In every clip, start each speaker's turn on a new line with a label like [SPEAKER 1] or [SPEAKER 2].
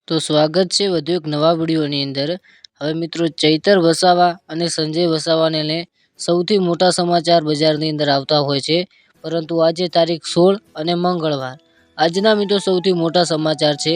[SPEAKER 1] તો સ્વાગત છે વધુ એક નવા વિડીયોની અંદર। હવે મિત્રો ચૈતર વસાવા અને સંજય વસાવાને લઈને સૌથી મોટા સમાચાર બજારની અંદર આવતા હોય છે, પરંતુ આજે તારીખ 16 અને મંગળવાર આજના મિત્રો સૌથી મોટા સમાચાર છે।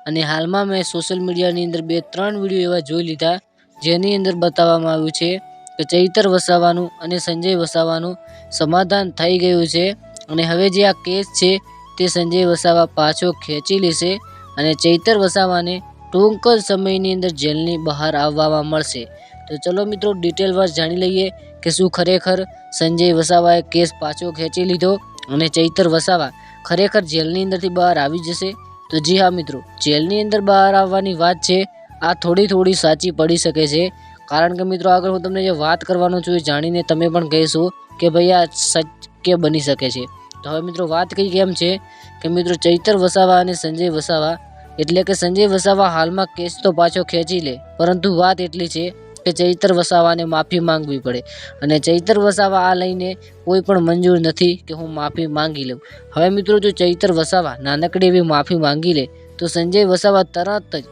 [SPEAKER 1] અને હાલમાં મેં સોશિયલ મીડિયાની અંદર 2-3 વિડીયો એવા જોઈ લીધા જેની અંદર બતાવવામાં આવ્યું છે કે ચૈતર વસાવાનું અને સંજય વસાવાનું સમાધાન થઈ ગયું છે અને હવે જે આ કેસ છે તે સંજય વસાવા પાછો ખેંચી લેશે અને ચૈતર વસાવાને ટૂંક જ સમયની અંદર જેલની બહાર આવવામાં મળશે। તો ચલો મિત્રો ડિટેલવાર જાણી લઈએ કે શું ખરેખર સંજય વસાવાએ કેસ પાછો ખેંચી લીધો અને ચૈતર વસાવા ખરેખર જેલની અંદરથી બહાર આવી જશે। તો જી હા મિત્રો, જેલની અંદર બહાર આવવાની વાત છે આ થોડી સાચી પડી શકે છે, કારણ કે મિત્રો આગળ હું તમને જે વાત કરવાનો છું એ જાણીને તમે પણ કહેશો કે ભાઈ આ શક્ય બની શકે છે। તો હવે મિત્રો વાત કઈ કેમ છે કે મિત્રો ચૈતર વસાવા અને સંજય વસાવા એટલે કે સંજય વસાવા હાલમાં કેસ તો પાછો ખેંચી લે, પરંતુ વાત એટલી છે કે ચૈતર વસાવાને માફી માંગવી પડે અને ચૈતર વસાવા આ લઈને કોઈ પણ મંજૂર નથી કે હું માફી માંગી લઉં। હવે મિત્રો જો ચૈતર વસાવા નાનકડી એવી માફી માંગી લે તો સંજય વસાવા તરત જ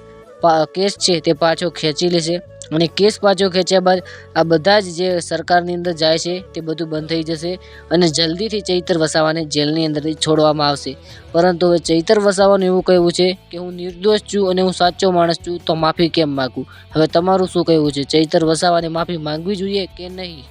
[SPEAKER 1] કેસ છે તે પાછો ખેંચી લેશે અને કેસ પાછો ખેંચ્યા બાદ આ બધા જ જે સરકારની અંદર જાય છે તે બધું બંધ થઈ જશે અને જલ્દીથી ચૈતર વસાવાને જેલની અંદરથી છોડવામાં આવશે। પરંતુ હવે ચૈતર વસાવાનું એવું કહેવું છે કે હું નિર્દોષ છું અને હું સાચો માણસ છું, તો માફી કેમ માગું। હવે તમારું શું કહેવું છે, ચૈતર વસાવાને માફી માંગવી જોઈએ કે નહીં?